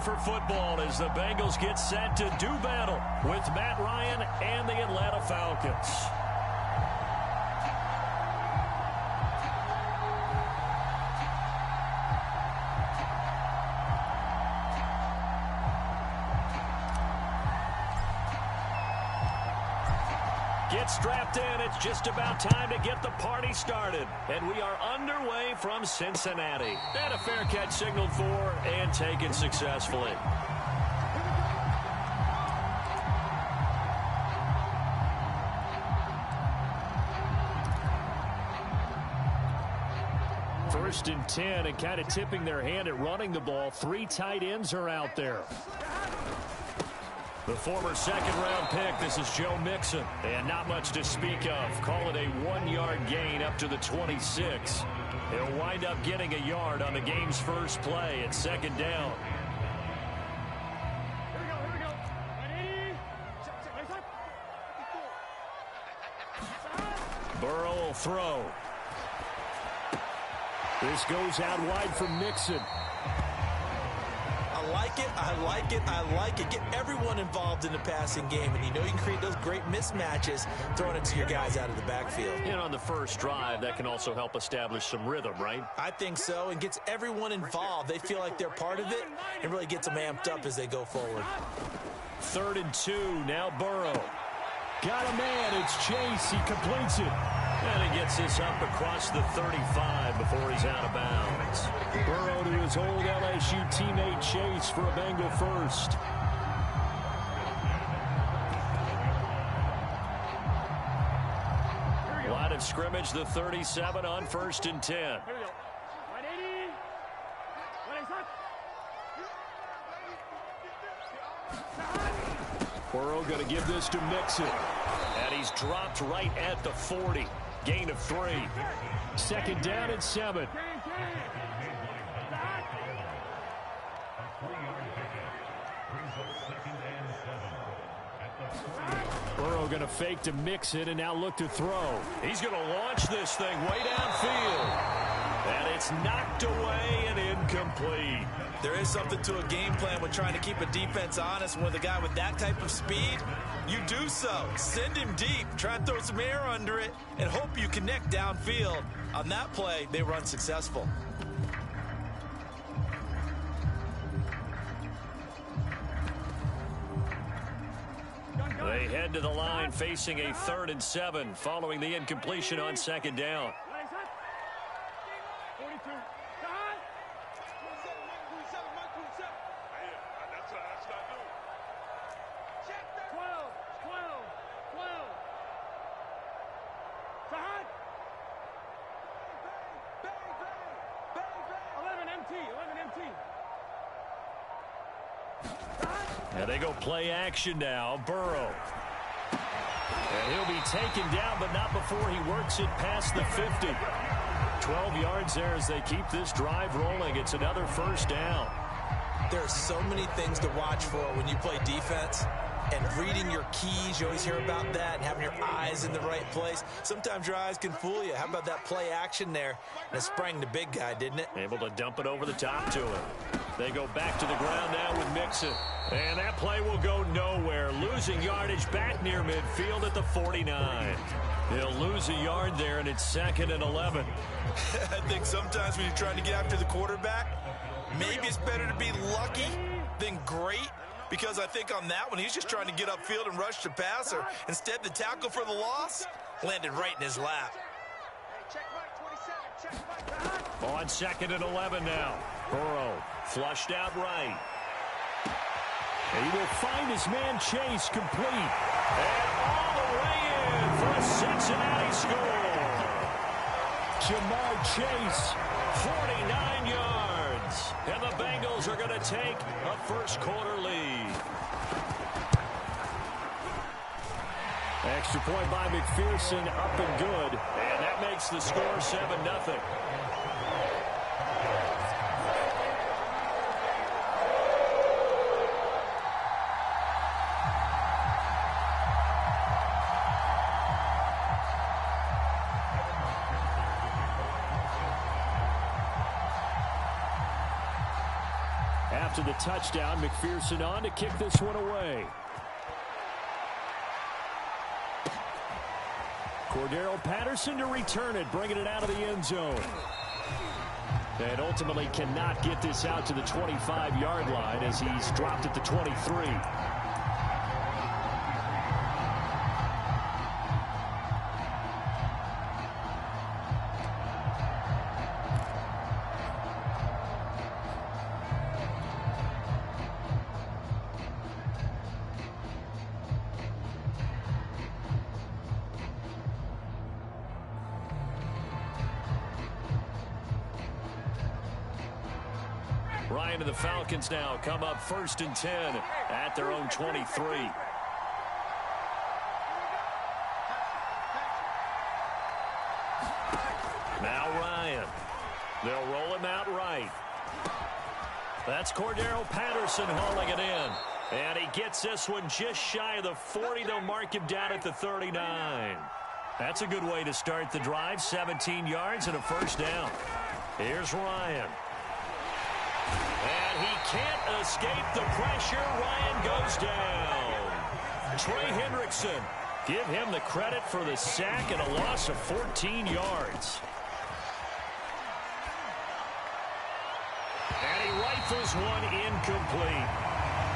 for football as the Bengals get set to do battle with Matt Ryan and the Atlanta Falcons. Get strapped in. It's just about time to get the party started. And we are underway from Cincinnati. And a fair catch signaled for and taken successfully. First and 10, and kind of tipping their hand at running the ball. 3 tight ends are out there. The former second-round pick, this is Joe Mixon. And not much to speak of. Call it a 1-yard gain up to the 26. He'll wind up getting a yard on the game's first play at second down. Burrow will throw. This goes out wide for Mixon. I like it, I like it, I like it. Get everyone involved in the passing game, and you know you can create those great mismatches throwing it to your guys out of the backfield. And on the first drive, that can also help establish some rhythm, right? I think so, and gets everyone involved. They feel like they're part of it, and really gets them amped up as they go forward. 3rd and 2, now Burrow. Got a man, it's Chase, he completes it. And he gets this up across the 35 before he's out of bounds. Burrow to his old LSU teammate Chase for a Bengal first. Line of scrimmage, the 37 on 1st and 10. Burrow going to give this to Mixon. And he's dropped right at the 40. Gain of 3. 2nd down and 7. Burrow going to fake to Mixon and now look to throw. He's going to launch this thing way downfield. And it's knocked away and incomplete. There is something to a game plan with trying to keep a defense honest. With a guy with that type of speed, you do so. Send him deep. Try and throw some air under it and hope you connect downfield. On that play, they were unsuccessful. They head to the line facing a 3rd and 7 following the incompletion on 2nd down. And they go play action now. Burrow. And he'll be taken down, but not before he works it past the 50. 12 yards there as they keep this drive rolling. It's another 1st down. There are so many things to watch for when you play defense. And reading your keys, you always hear about that, and having your eyes in the right place. Sometimes your eyes can fool you. How about that play action there? And it sprang the big guy, didn't it? Able to dump it over the top to him. They go back to the ground now with Mixon. And that play will go nowhere. Losing yardage back near midfield at the 49. He'll lose a yard there, and it's 2nd and 11. I think sometimes when you're trying to get after the quarterback, maybe it's better to be lucky than great. Because I think on that one, he's just trying to get upfield and rush the passer. Instead, the tackle for the loss landed right in his lap. On 2nd and 11 now. Burrow flushed out right. And he will find his man Chase complete. And all the way in for a Cincinnati score. Jamar Chase, 49 yards. And the Bengals are going to take a first-quarter lead. Extra point by McPherson, up and good. And that makes the score 7-0. after the touchdown. McPherson on to kick this one away. Cordero Patterson to return it, bringing it out of the end zone. And ultimately cannot get this out to the 25-yard line as he's dropped at the 23. Ryan and the Falcons now come up 1st and 10 at their own 23. Now Ryan. They'll roll him out right. That's Cordero Patterson hauling it in. And he gets this one just shy of the 40. They'll mark him down at the 39. That's a good way to start the drive. 17 yards and a first down. Here's Ryan. And he can't escape the pressure. Ryan goes down. Trey Hendrickson. Give him the credit for the sack and a loss of 14 yards. And he rifles one incomplete.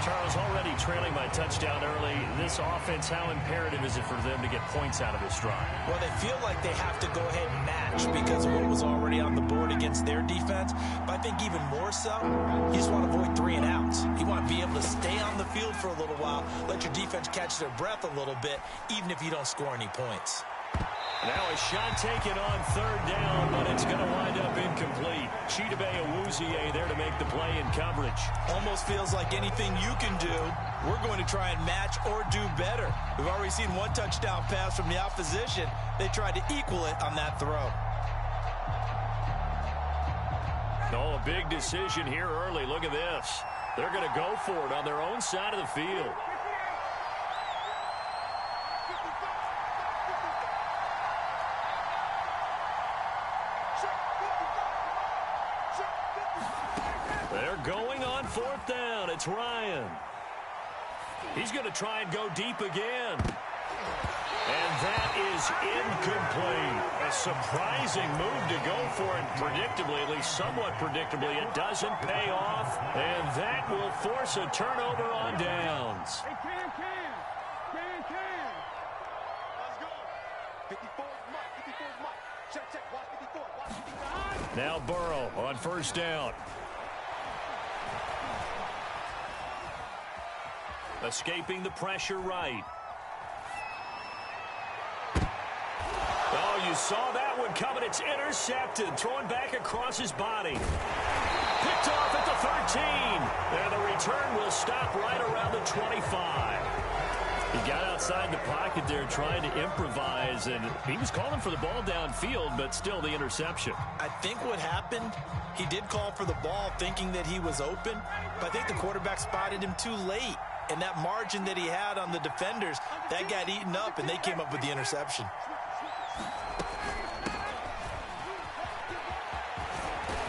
Charles, already trailing by touchdown early. This offense, how imperative is it for them to get points out of this drive? Well, they feel like they have to go ahead and match because of what was already on the board against their defense. But I think even more so, you just want to avoid 3 and outs. You want to be able to stay on the field for a little while, let your defense catch their breath a little bit, even if you don't score any points. Now a shot taken on 3rd down, but it's going to wind up incomplete. Chidobe Awuzie there to make the play in coverage. Almost feels like anything you can do, we're going to try and match or do better. We've already seen one touchdown pass from the opposition. They tried to equal it on that throw. Oh, a big decision here early. Look at this. They're going to go for it on their own side of the field. They're going on 4th down. It's Ryan. He's going to try and go deep again. And that is incomplete. A surprising move to go for it predictably, at least somewhat predictably. It doesn't pay off, and that will force a turnover on downs. Now Burrow on 1st down. Escaping the pressure right. Oh, you saw that one coming. It's intercepted. Thrown back across his body. Picked off at the 13. And the return will stop right around the 25. He got outside the pocket there trying to improvise, and he was calling for the ball downfield, but still the interception. I think what happened, he did call for the ball thinking that he was open, but I think the quarterback spotted him too late. And that margin that he had on the defenders, that got eaten up, and they came up with the interception.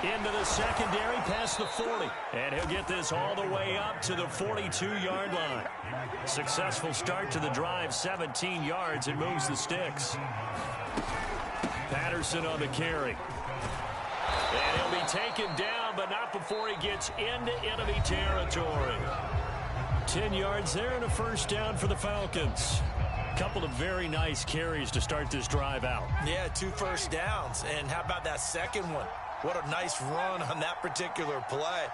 Into the secondary, past the 40. And he'll get this all the way up to the 42-yard line. Successful start to the drive, 17 yards, and moves the sticks. Patterson on the carry. And he'll be taken down, but not before he gets into enemy territory. 10 yards there and a first down for the Falcons. Couple of very nice carries to start this drive out. Yeah, 2 first downs. And how about that second one? What a nice run on that particular play.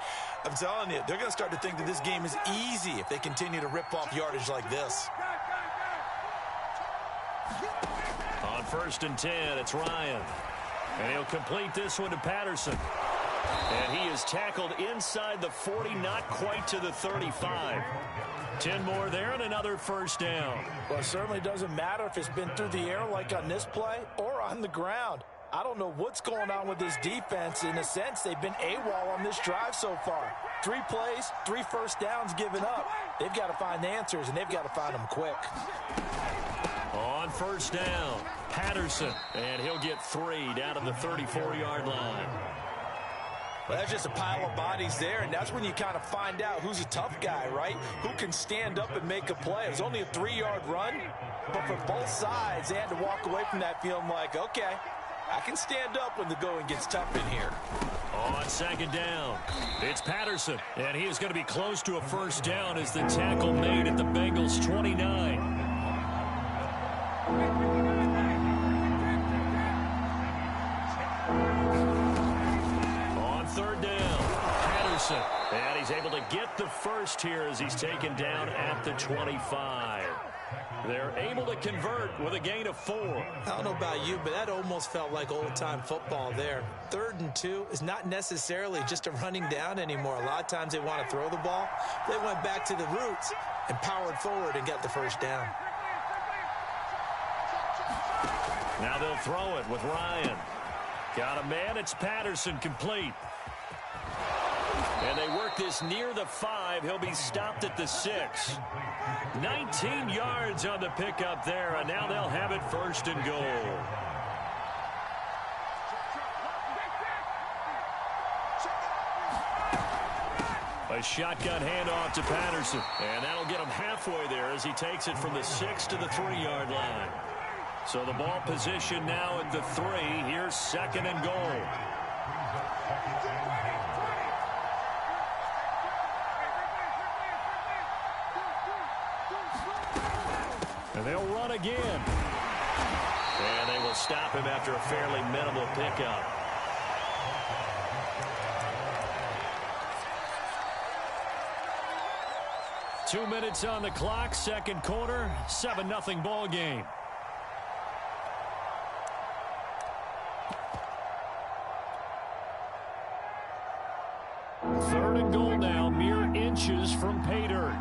I'm telling you, they're going to start to think that this game is easy if they continue to rip off yardage like this. On 1st and 10, it's Ryan. And he'll complete this one to Patterson. And he is tackled inside the 40, not quite to the 35. 10 more there and another first down. Well, it certainly doesn't matter if it's been through the air like on this play or on the ground. I don't know what's going on with this defense. In a sense, they've been AWOL on this drive so far. 3 plays, 3 first downs given up. They've got to find answers, and they've got to find them quick. On 1st down, Patterson, and he'll get 3 down to the 34-yard line. Well, that's just a pile of bodies there, and that's when you kind of find out who's a tough guy, right? Who can stand up and make a play. It was only a 3-yard run, but for both sides, they had to walk away from that feeling like, okay, I can stand up when the going gets tough in here. On second down, it's Patterson, and he is going to be close to a first down as the tackle made at the Bengals' 29. On third down, Patterson, and he's able to get the first here as he's taken down at the 25. They're able to convert with a gain of 4. I don't know about you, but that almost felt like old-time football there. 3rd and 2 is not necessarily just a running down anymore. A lot of times they want to throw the ball. They went back to the roots and powered forward and got the first down. Now they'll throw it with Ryan. Got a man, it's Patterson, complete. And they work this near the 5. He'll be stopped at the 6. 19 yards on the pickup there, and now they'll have it first and goal. A shotgun handoff to Patterson, and that'll get him halfway there as he takes it from the 6 to the 3-yard line. So the ball position now at the 3. Here's second and goal. And they'll run again. And they will stop him after a fairly minimal pickup. Two minutes on the clock, second quarter, 7-0 ball game. Third and goal now, mere inches from pay dirt.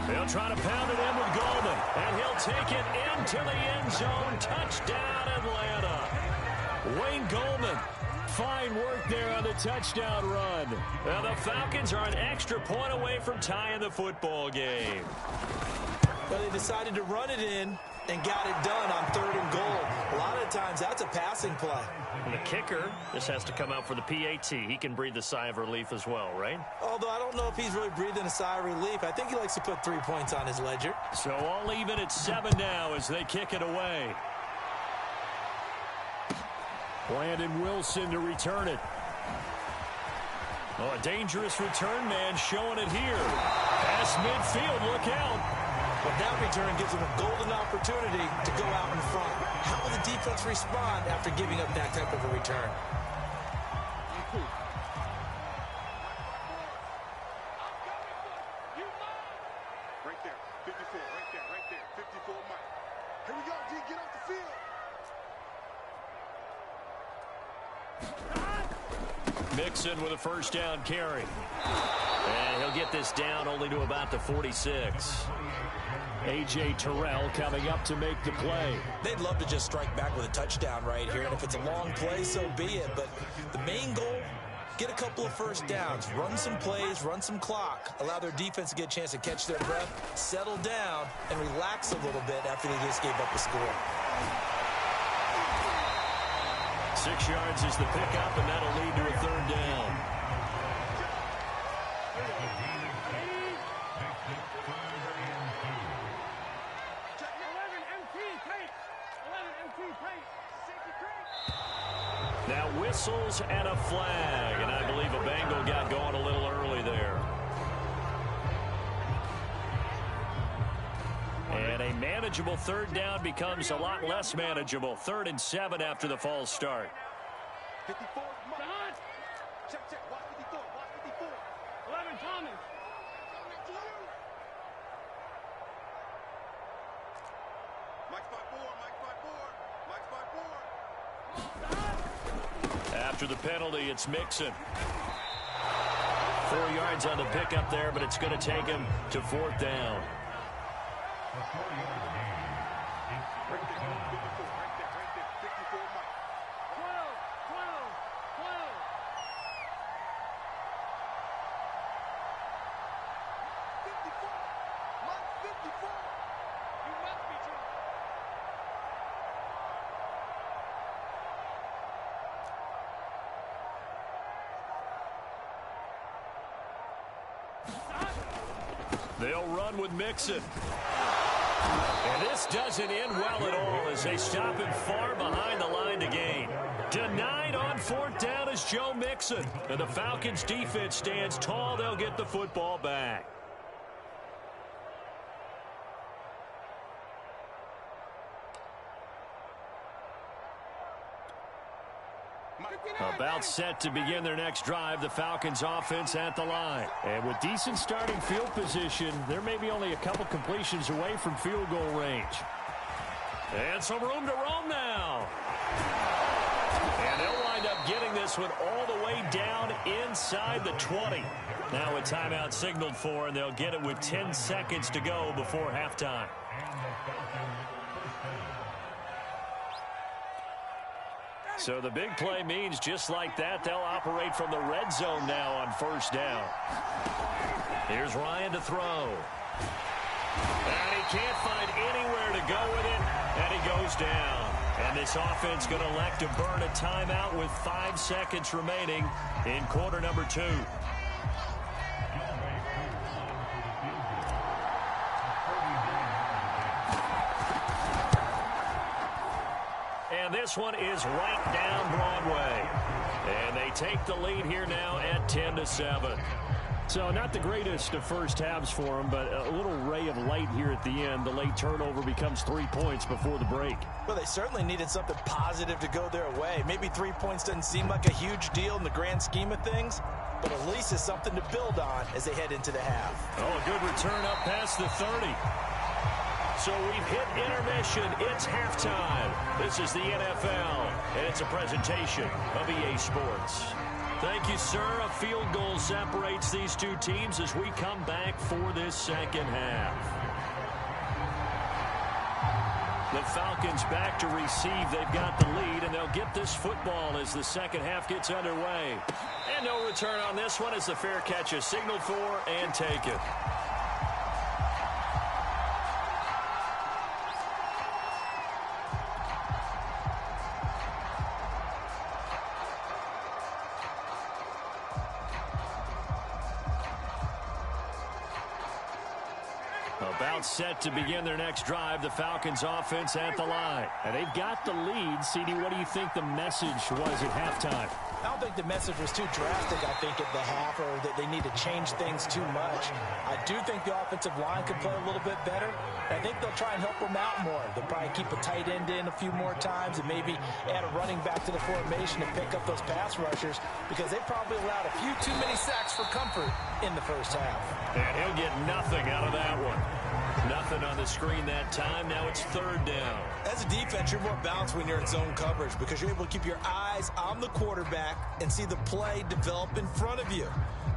They'll try to pound it in with Goldman, and he'll take it into the end zone. Touchdown, Atlanta. Wayne Goldman, fine work there on the touchdown run. Now the Falcons are an extra point away from tying the football game. Well, they decided to run it in and got it done on 3rd and goal. A lot of times, that's a passing play. And the kicker, this has to come out for the PAT. He can breathe a sigh of relief as well, right? Although I don't know if he's really breathing a sigh of relief. I think he likes to put 3 points on his ledger. So all even at 7 now as they kick it away. Brandon Wilson to return it. Oh, a dangerous return man showing it here. Past midfield, look out. But that return gives them a golden opportunity to go out in front. How will the defense respond after giving up that type of a return? Right there, 54, right there, 54, Mike. Here we go, D, get off the field. Mixon with a first down carry. And he'll get this down only to about the 46. A.J. Terrell coming up to make the play. They'd love to just strike back with a touchdown right here, and if it's a long play, so be it. But the main goal, get a couple of first downs, run some plays, run some clock, allow their defense to get a chance to catch their breath, settle down, and relax a little bit after they just gave up the score. 6 yards is the pickup, and that'll lead to a third down. Now whistles and a flag, and I believe a Bengal got going a little early there. And a manageable third down becomes a lot less manageable. 3rd and 7 after the false start. 54, Mike. Check, watch 54, watch 54. 11, Thomas. Mike 5-4, After the penalty, it's Mixon. 4 yards on the pickup there, but it's going to take him to 4th down. They'll run with Mixon. And this doesn't end well at all as they stop him far behind the line to gain. Denied on 4th down is Joe Mixon. And the Falcons defense stands tall. They'll get the football back. About set to begin their next drive, the Falcons offense at the line. And with decent starting field position, there may be only a couple completions away from field goal range. And some room to roam now. And they'll wind up getting this one all the way down inside the 20. Now a timeout signaled for, and they'll get it with 10 seconds to go before halftime. So the big play means just like that, they'll operate from the red zone now on 1st down. Here's Ryan to throw. And he can't find anywhere to go with it, and he goes down. And this offense going to elect to burn a timeout with 5 seconds remaining in quarter number 2. And this one is right down Broadway. And they take the lead here now at 10-7. So not the greatest of first halves for them, but a little ray of light here at the end. The late turnover becomes 3 points before the break. Well, they certainly needed something positive to go their way. Maybe 3 points doesn't seem like a huge deal in the grand scheme of things, but at least it's something to build on as they head into the half. Oh, a good return up past the 30. So we've hit intermission. It's halftime. This is the NFL, and it's a presentation of EA Sports. Thank you, sir. A field goal separates these two teams as we come back for this second half. The Falcons back to receive. They've got the lead, and they'll get this football as the second half gets underway. And no return on this one as the fair catch is signaled for and taken. About set to begin their next drive, the Falcons offense at the line. And they've got the lead. CD, what do you think the message was at halftime? I don't think the message was too drastic, I think, at the half, or that they need to change things too much. I do think the offensive line could play a little bit better. I think they'll try and help them out more. They'll probably keep a tight end in a few more times and maybe add a running back to the formation to pick up those pass rushers, because they probably allowed a few too many sacks for comfort in the first half. And he'll get nothing out of that one. Nothing on the screen that time. Now it's 3rd down. As a defense, you're more balanced when you're in zone coverage because you're able to keep your eyes on the quarterback and see the play develop in front of you.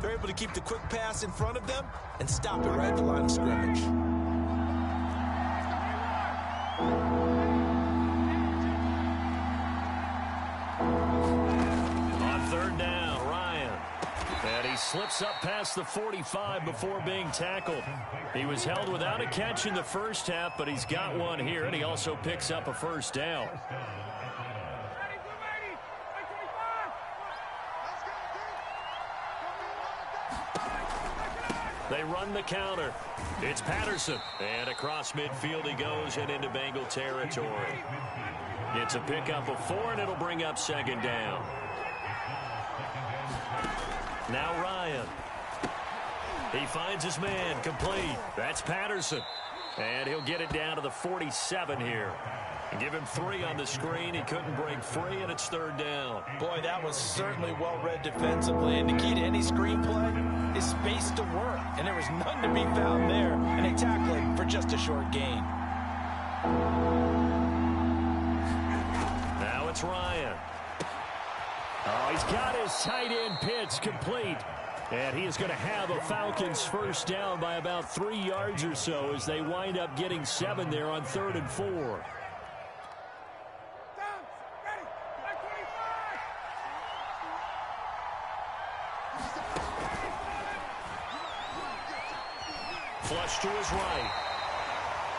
They're able to keep the quick pass in front of them and stop it right at the line of scrimmage. On 3rd down, Ryan. And he slips up past the 45 before being tackled. He was held without a catch in the first half, but he's got one here, and he also picks up a 1st down. They run the counter. It's Patterson. And across midfield he goes and into Bengal territory. It's a pickup of 4, and it'll bring up 2nd down. Now Ryan. He finds his man, complete. That's Patterson. And he'll get it down to the 47 here. And give him 3 on the screen. He couldn't break free, and it's 3rd down. Boy, that was certainly well-read defensively. And the key to any screenplay is space to work. And there was none to be found there. And they tackle him for just a short gain. Now it's Ryan. Oh, he's got his tight end pitch complete. And he is going to have a Falcons 1st down by about 3 yards or so as they wind up getting 7 there on 3rd and 4. Flush to his right.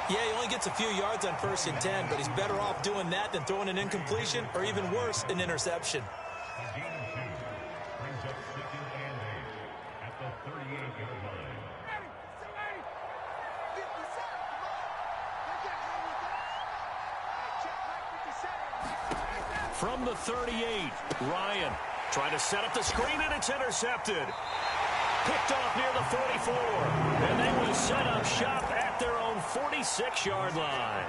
Yeah, he only gets a few yards on 1st and 10, but he's better off doing that than throwing an incompletion or even worse, an interception. From the 38, Ryan trying to set up the screen, and it's intercepted. Picked off near the 44, and they will set up shop at their own 46-yard line.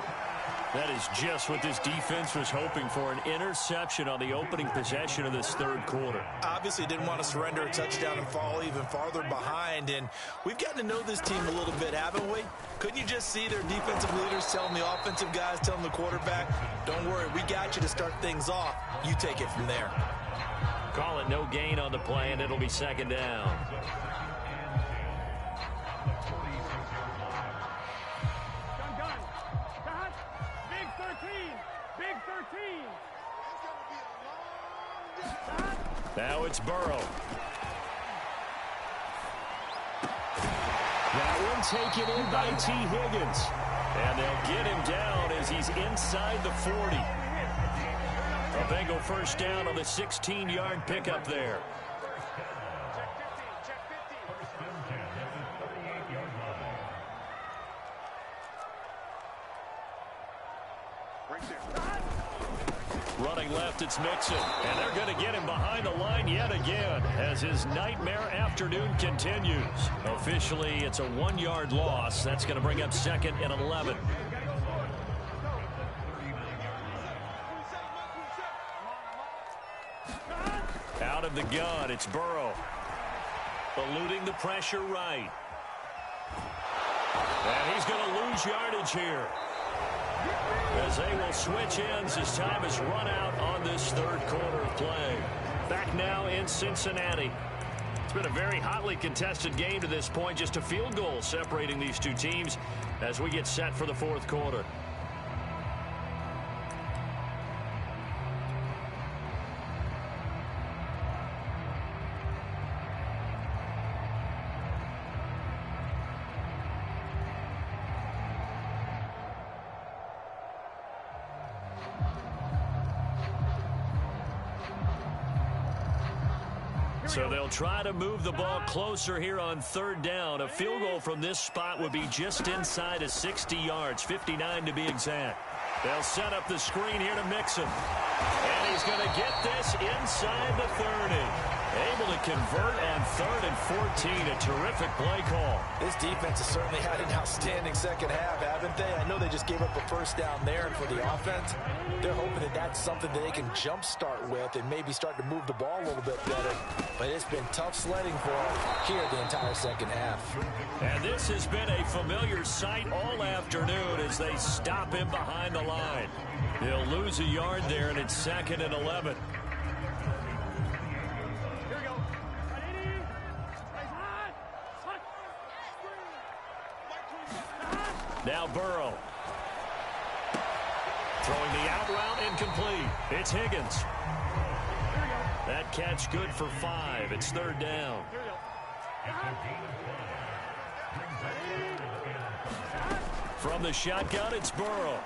That is just what this defense was hoping for, an interception on the opening possession of this third quarter. Obviously didn't want to surrender a touchdown and fall even farther behind, and we've gotten to know this team a little bit, haven't we? Couldn't you just see their defensive leaders telling the offensive guys, telling the quarterback, don't worry, we got you to start things off. You take it from there. Call it no gain on the play, and it'll be second down. Now it's Burrow. That one taken in by T. Higgins. And they'll get him down as he's inside the 40. A Bengal first down on the 16-yard pickup there. Running left, it's Mixon. And they're going to get him behind the line yet again as his nightmare afternoon continues. Officially, it's a 1-yard loss. That's going to bring up second and 11. Out of the gun, it's Burrow. Eluding the pressure right. And he's going to lose yardage here, as they will switch ends as time has run out on this third quarter of play. Back now in Cincinnati. It's been a very hotly contested game to this point. Just a field goal separating these two teams as we get set for the fourth quarter. So they'll try to move the ball closer here on third down. A field goal from this spot would be just inside of 60 yards, 59 to be exact. They'll set up the screen here to Mixon. And he's going to get this inside the 30. Able to convert on third and 14. A terrific play call. This defense has certainly had an outstanding second half, haven't they? I know they just gave up a first down there, and for the offense, they're hoping that that's something that they can jumpstart with and maybe start to move the ball a little bit better. But it's been tough sledding for them here the entire second half. And this has been a familiar sight all afternoon as they stop him behind the line. He'll lose a yard there, and it's second and 11. Now Burrow. Throwing the out route incomplete. It's Higgins. That catch good for 5. It's third down. From the shotgun, it's Burrow.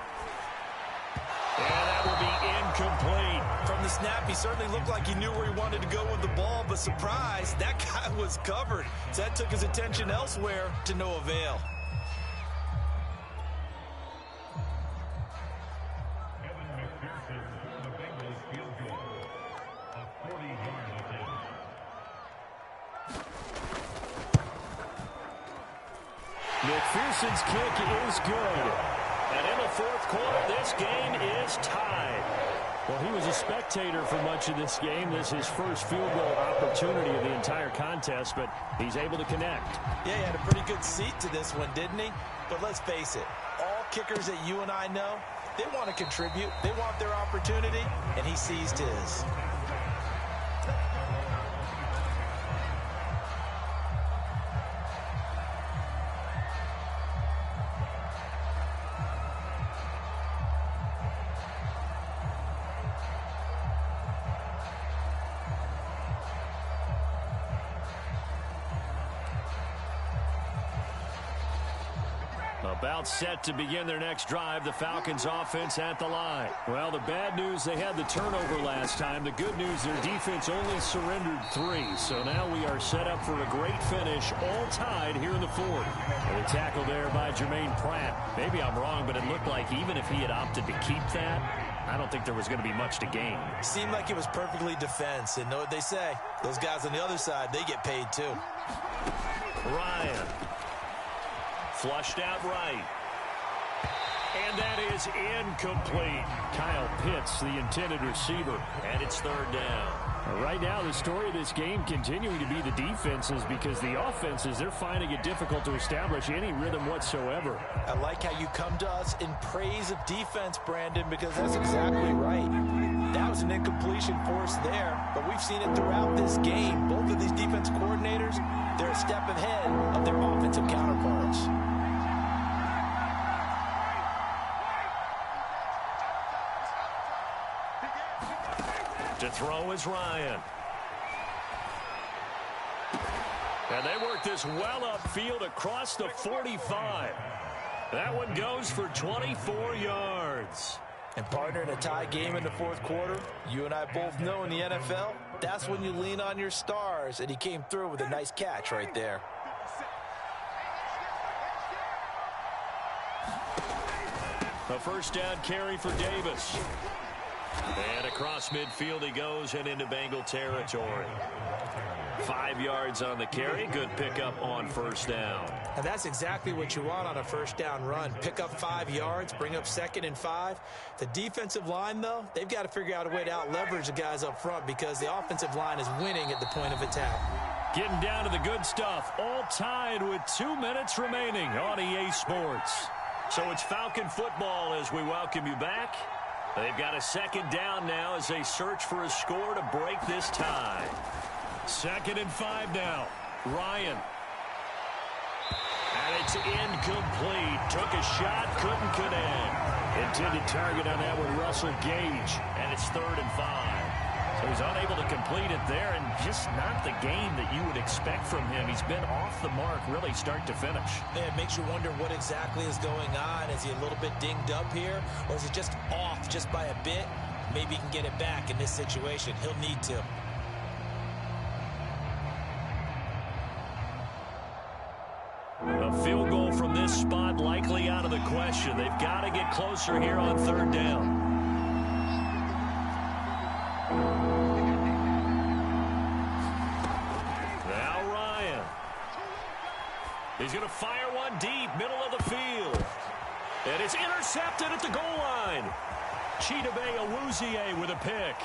And that will be incomplete. From the snap, he certainly looked like he knew where he wanted to go with the ball, but surprise, that guy was covered. So that took his attention elsewhere to no avail. McPherson's kick is good. And in the fourth quarter, this game is tied. Well, he was a spectator for much of this game. This is his first field goal opportunity of the entire contest, but he's able to connect. Yeah, he had a pretty good seat to this one, didn't he? But let's face it, all kickers that you and I know, they want to contribute. They want their opportunity, and he seized his. About set to begin their next drive, the Falcons offense at the line. Well, the bad news, they had the turnover last time. The good news, their defense only surrendered 3. So now we are set up for a great finish, all tied here in the fourth. And a tackle there by Jermaine Pratt. Maybe I'm wrong, but it looked like even if he had opted to keep that, I don't think there was going to be much to gain. Seemed like it was perfectly defense. And know what they say? Those guys on the other side, they get paid too. Ryan. Flushed out right. And that is incomplete. Kyle Pitts, the intended receiver, and it's third down. Right now, the story of this game continuing to be the defenses, because the offenses, they're finding it difficult to establish any rhythm whatsoever. I like how you come to us in praise of defense, Brandon, because that's exactly right. That was an incompletion force there, but we've seen it throughout this game. Both of these defense coordinators, they're a step ahead of their offensive counterparts. To throw is Ryan. And they work this well upfield across the 45. That one goes for 24 yards. And partner, in a tie game in the fourth quarter, you and I both know in the NFL, that's when you lean on your stars, and he came through with a nice catch right there. A first down carry for Davis. And across midfield he goes and into Bengal territory. 5 yards on the carry. Good pickup on first down. And that's exactly what you want on a first down run. Pick up 5 yards, bring up 2nd and 5. The defensive line, though, they've got to figure out a way to out-leverage the guys up front because the offensive line is winning at the point of attack. Getting down to the good stuff. All tied with 2 minutes remaining on EA Sports. So it's Falcon football as we welcome you back. They've got a second down now as they search for a score to break this tie. 2nd and 5 now. Ryan. And it's incomplete. Took a shot, couldn't connect. Intended target on that one, Russell Gage. And it's 3rd and 5. So he's unable to complete it there, and just not the game that you would expect from him. He's been off the mark really start to finish. Yeah, it makes you wonder what exactly is going on. Is he a little bit dinged up here, or is it just off just by a bit? Maybe he can get it back in this situation. He'll need to. A field goal from this spot likely out of the question. They've got to get closer here on 3rd down. He's going to fire one deep, middle of the field. And it's intercepted at the goal line. Chidobe Awuzie with a pick.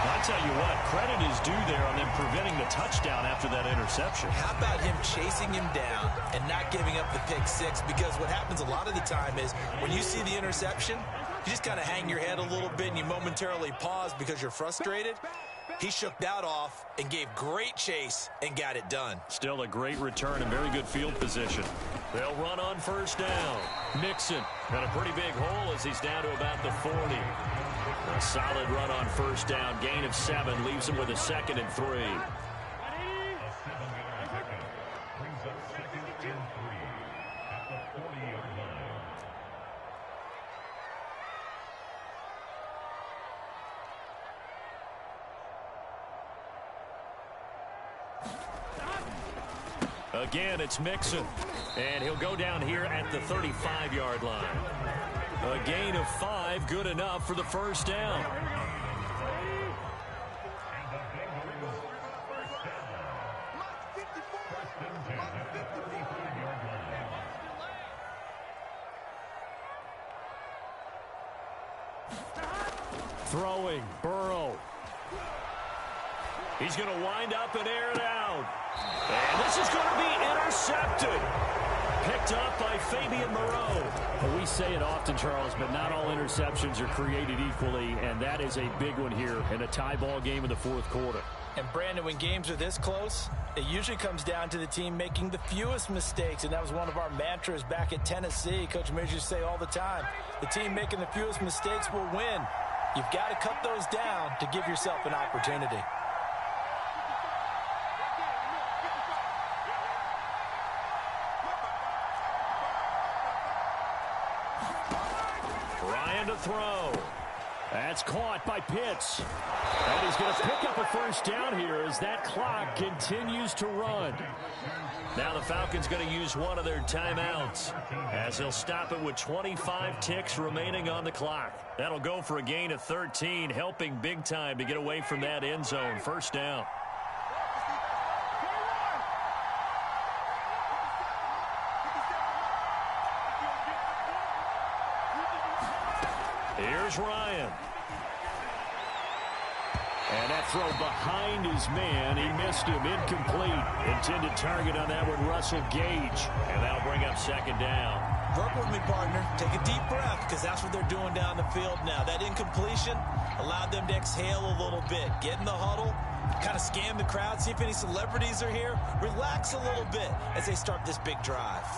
I'll tell you what, credit is due there on them preventing the touchdown after that interception. How about him chasing him down and not giving up the pick six? Because what happens a lot of the time is when you see the interception, you just kind of hang your head a little bit and you momentarily pause because you're frustrated. He shook that off and gave great chase and got it done. Still a great return and very good field position. They'll run on first down. Mixon got a pretty big hole as he's down to about the 40. A solid run on first down. Gain of 7 leaves him with a 2nd and 3. Again, it's Mixon. And he'll go down here at the 35-yard line. A gain of 5, good enough for the first down. Throwing, Burrow. He's going to wind up and air it out. And this is going to be intercepted. Picked up by Fabian Moreau. Well, we say it often, Charles, but not all interceptions are created equally, and that is a big one here in a tie ball game in the fourth quarter. And, Brandon, when games are this close, it usually comes down to the team making the fewest mistakes, and that was one of our mantras back at Tennessee. Coach Mears used to say all the time, the team making the fewest mistakes will win. You've got to cut those down to give yourself an opportunity. Ryan to throw. That's caught by Pitts. And he's going to pick up a first down here as that clock continues to run. Now the Falcons going to use one of their timeouts as they'll stop it with 25 ticks remaining on the clock. That'll go for a gain of 13, helping big time to get away from that end zone. First down. Here's Ryan. And that throw behind his man. He missed him. Incomplete. Intended target on that one, Russell Gage. And that'll bring up second down. Work with me, partner. Take a deep breath, because that's what they're doing down the field now. That incompletion allowed them to exhale a little bit. Get in the huddle, kind of scan the crowd, see if any celebrities are here. Relax a little bit as they start this big drive.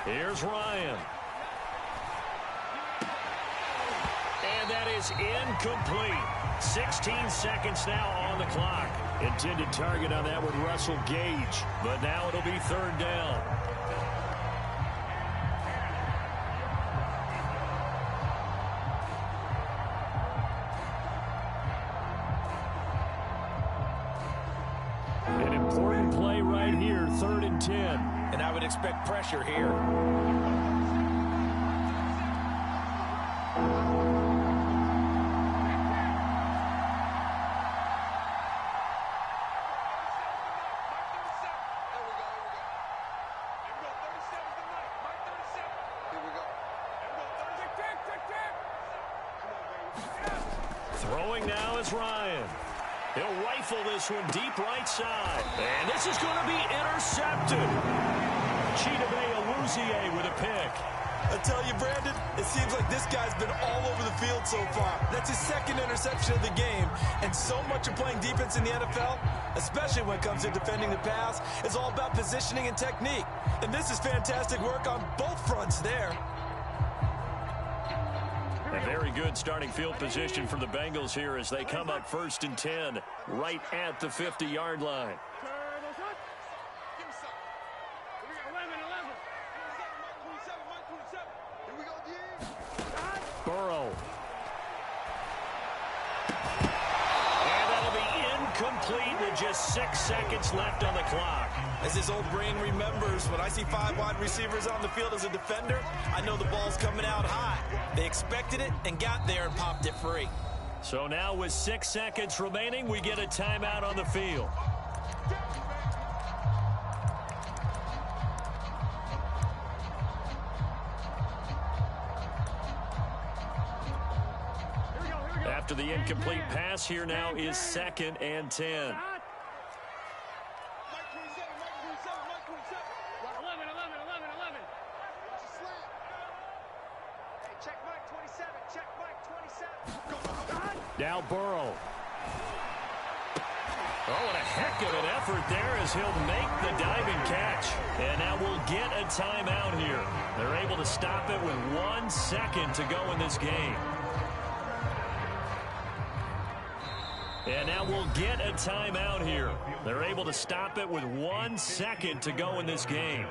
Here's Ryan. And that is incomplete. 16 seconds now on the clock. Intended target on that one, Russell Gage. But now it'll be third down. An important play right here, 3rd and 10. And I would expect pressure here. Throwing now is Ryan. He'll rifle this one deep right side. And this is going to be intercepted. Chidobe Awuzie with a pick. I tell you, Brandon, it seems like this guy's been all over the field so far. That's his second interception of the game. And so much of playing defense in the NFL, especially when it comes to defending the pass, is all about positioning and technique. And this is fantastic work on both fronts there. A very good starting field position for the Bengals here as they come up 1st and 10 right at the 50-yard line. Burrow. And that'll be incomplete with just 6 seconds left on the clock. As his old brain remembers, when I see 5 wide receivers on the field as a defender, I know the ball's coming out high. They expected it and got there and popped it free. So now with 6 seconds remaining, we get a timeout on the field. After the incomplete pass, here now is 2nd and 10. Now Burrow. Oh, and a heck of an effort there as he'll make the diving catch. And now we'll get a timeout here. They're able to stop it with 1 second to go in this game. And now we'll get a timeout here. They're able to stop it with 1 second to go in this game.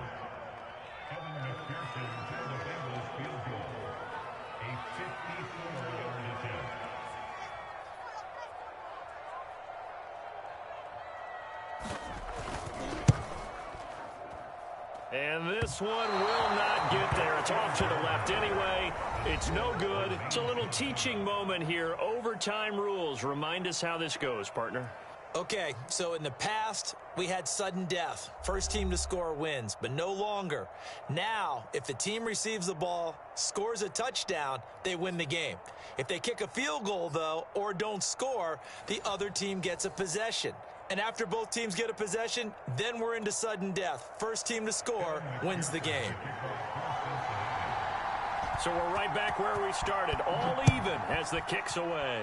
And this one will not get there. It's off to the left anyway. It's no good. It's a little teaching moment here. Overtime rules. Remind us how this goes, partner. Okay, so in the past, we had sudden death. First team to score wins, but no longer. Now, if the team receives the ball, scores a touchdown, they win the game. If they kick a field goal, though, or don't score, the other team gets a possession. And after both teams get a possession, then we're into sudden death. First team to score wins the game. So we're right back where we started, all even as the kick's away.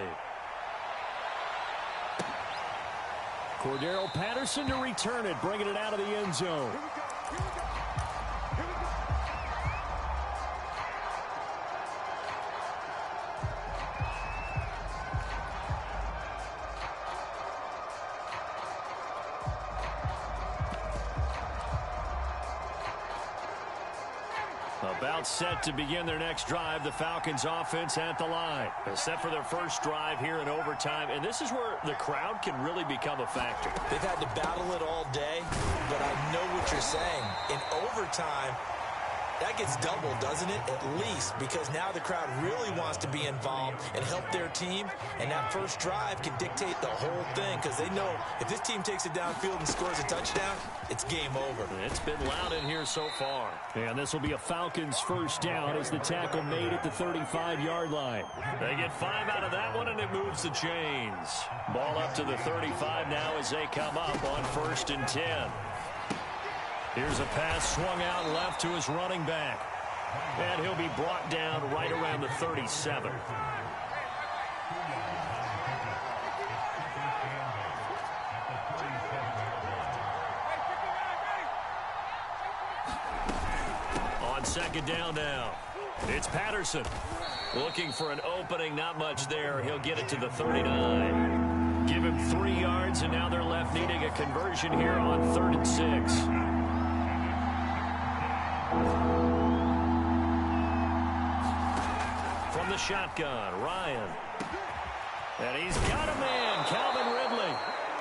Cordero Patterson to return it, bringing it out of the end zone. About set to begin their next drive. The Falcons offense at the line. They're set for their first drive here in overtime. And this is where the crowd can really become a factor. They've had to battle it all day, but I know what you're saying. In overtime, that gets doubled, doesn't it? At least, because now the crowd really wants to be involved and help their team. And that first drive can dictate the whole thing because they know if this team takes it downfield and scores a touchdown, it's game over. It's been loud in here so far. And this will be a Falcons first down as the tackle made at the 35-yard line. They get 5 out of that one, and it moves the chains. Ball up to the 35 now as they come up on 1st and 10. Here's a pass swung out left to his running back. And he'll be brought down right around the 37. On 2nd down now. It's Patterson. Looking for an opening, not much there. He'll get it to the 39. Give him 3 yards, and now they're left needing a conversion here on 3rd and 6. From the shotgun, Ryan. And he's got a man, Calvin Ridley.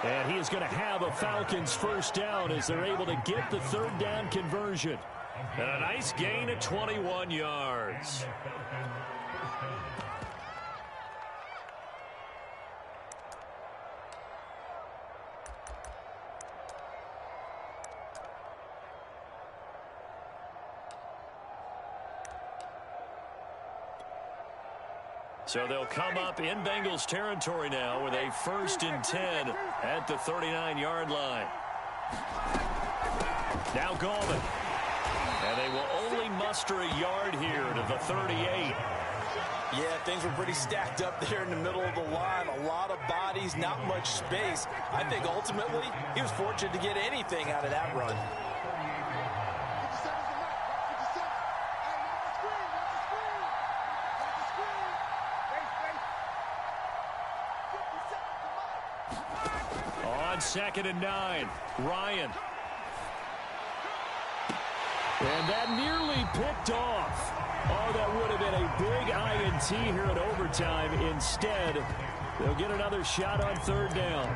And he is going to have a Falcons first down as they're able to get the 3rd down conversion. And a nice gain of 21 yards. So they'll come up in Bengals territory now with a 1st and 10 at the 39-yard line. Now Gallman. And they will only muster a yard here to the 38. Yeah, things were pretty stacked up there in the middle of the line. A lot of bodies, not much space. I think ultimately he was fortunate to get anything out of that run. On 2nd and 9, Ryan. And that nearly picked off. Oh, that would have been a big INT here in overtime. Instead, they'll get another shot on 3rd down.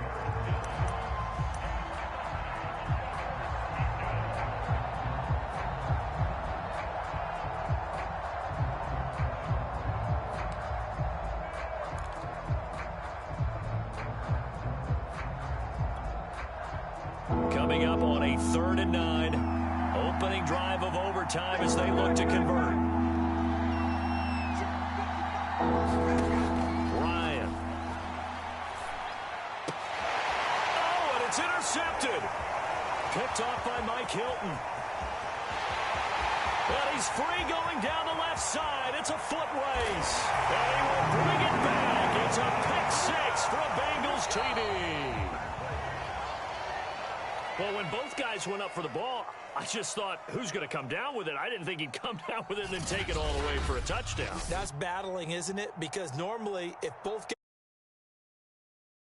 Coming up on a 3rd and 9. Opening drive of overtime as they look to convert. Ryan. Oh, and it's intercepted. Picked off by Mike Hilton. And he's free going down the left side. It's a foot race. And he will bring it back. It's a pick 6 for a Bengals TD. Well, when both guys went up for the ball, I just thought, who's going to come down with it? I didn't think he'd come down with it and then take it all the way for a touchdown. That's battling, isn't it? Because normally, if both